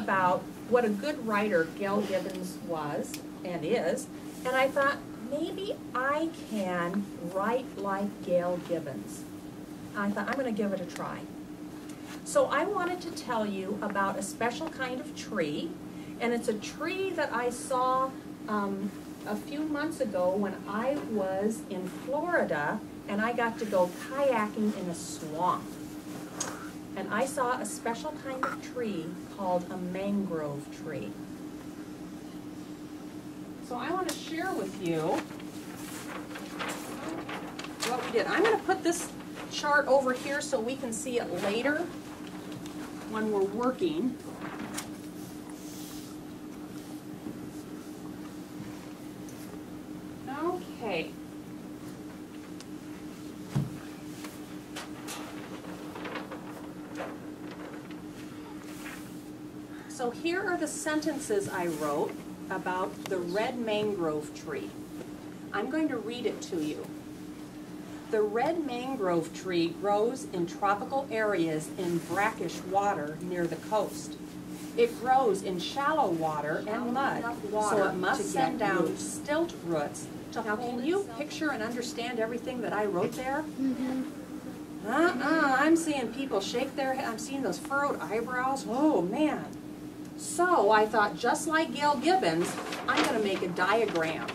about what a good writer Gail Gibbons was and is, and I thought, maybe I can write like Gail Gibbons. I thought, I'm going to give it a try. So I wanted to tell you about a special kind of tree, and it's a tree that I saw a few months ago when I was in Florida, and I got to go kayaking in a swamp. And I saw a special kind of tree called a mangrove tree. So I want to share with you what we did. I'm going to put this chart over here so we can see it later when we're working. Okay. So here are the sentences I wrote about the red mangrove tree. I'm going to read it to you. The red mangrove tree grows in tropical areas in brackish water near the coast. It grows in shallow water and mud, so it must send down stilt roots. Now, can you picture and understand everything that I wrote there? I'm seeing people shake their head. I'm seeing those furrowed eyebrows. Oh, man. So I thought, just like Gail Gibbons, I'm going to make a diagram.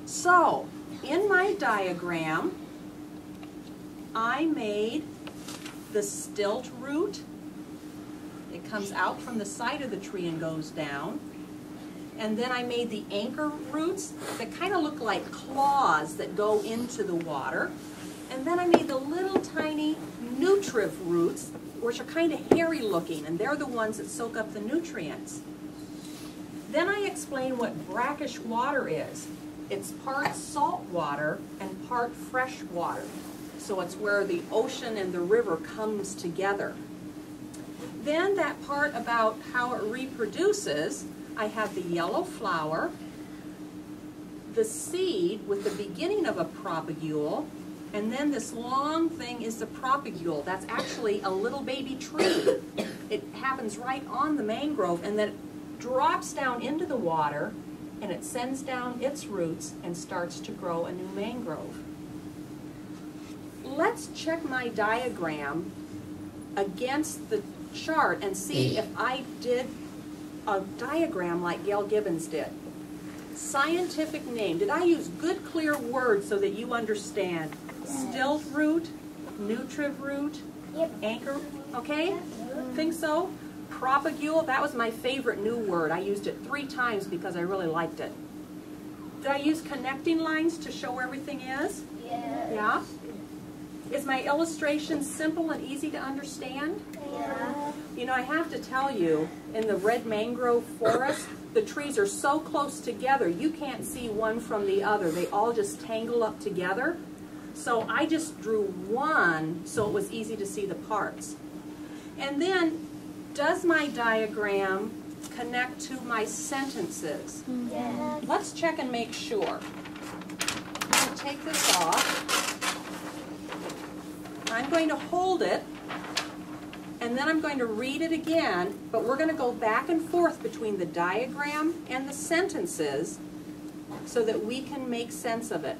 So, in my diagram, I made the stilt root. It comes out from the side of the tree and goes down. And then I made the anchor roots that kind of look like claws that go into the water. And then I made the little tiny nutritive roots, which are kind of hairy looking, and they're the ones that soak up the nutrients. Then I explain what brackish water is. It's part salt water and part fresh water. So it's where the ocean and the river comes together. Then that part about how it reproduces, I have the yellow flower, the seed with the beginning of a propagule, and then this long thing is the propagule. That's actually a little baby tree. It happens right on the mangrove, and then it drops down into the water, and it sends down its roots and starts to grow a new mangrove. Let's check my diagram against the chart and see if I did a diagram like Gail Gibbons did. Scientific name. Did I use good, clear words so that you understand? Stilt root, nutritive root, anchor, okay? Think so? Propagule, that was my favorite new word. I used it 3 times because I really liked it. Did I use connecting lines to show where everything is? Yeah. Is my illustration simple and easy to understand? Yeah. You know, I have to tell you, in the red mangrove forest, the trees are so close together, you can't see one from the other. They all just tangle up together. So I just drew one so it was easy to see the parts. And then, does my diagram connect to my sentences? Yes. Let's check and make sure. I'm going to take this off. I'm going to hold it, and then I'm going to read it again, but we're going to go back and forth between the diagram and the sentences so that we can make sense of it.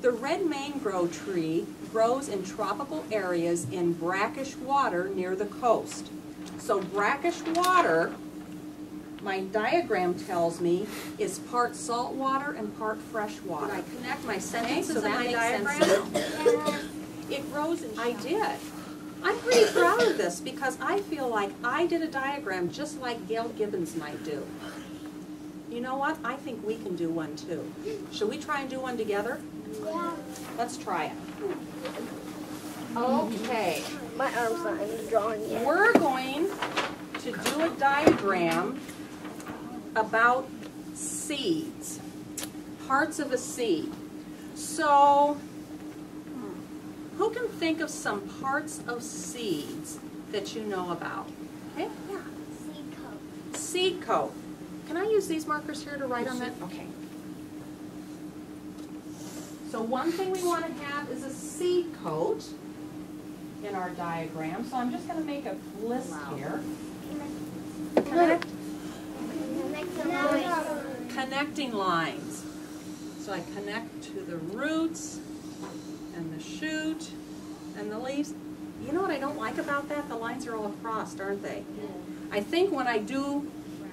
The red mangrove tree grows in tropical areas in brackish water near the coast. So brackish water, my diagram tells me, is part salt water and part fresh water. I connect my sentences in my diagram. It grows in I did. I'm pretty proud of this because I feel like I did a diagram just like Gail Gibbons might do. You know what? I think we can do one too. Should we try and do one together? Yeah. Let's try it. Okay. My arm's not even drawing yet. We're going to do a diagram about seeds, parts of a seed. So, who can think of some parts of seeds that you know about? Okay? Yeah. Seed coat. Seed coat. Can I use these markers here to write on that? Okay. So one thing we want to have is a seed coat. in our diagram. So I'm just going to make a list here. Connecting lines. So I connect to the roots and the shoot and the leaves. You know what I don't like about that? The lines are all crossed, aren't they? I think when I do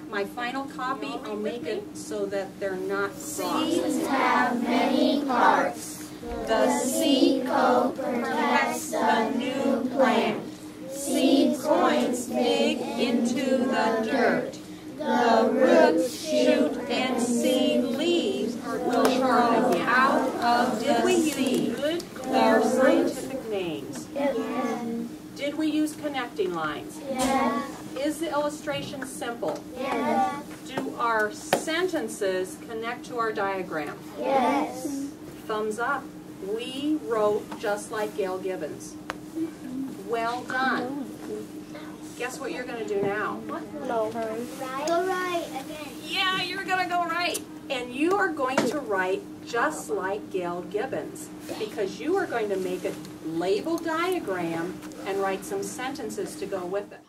my final copy, I'll make it so that they're not crossed. Seeds have many parts. The seed coat protects the new plant. Seed points dig into the dirt. The roots, shoot, and seed leaves will grow out of the seed. Their scientific names. Yes. Did we use connecting lines? Yes. Is the illustration simple? Yes. Do our sentences connect to our diagram? Yes. Thumbs up. We wrote just like Gail Gibbons. Well done. Guess what you're going to do now? No. Go right again. Yeah, you're going to go right. And you are going to write just like Gail Gibbons, because you are going to make a label diagram and write some sentences to go with it.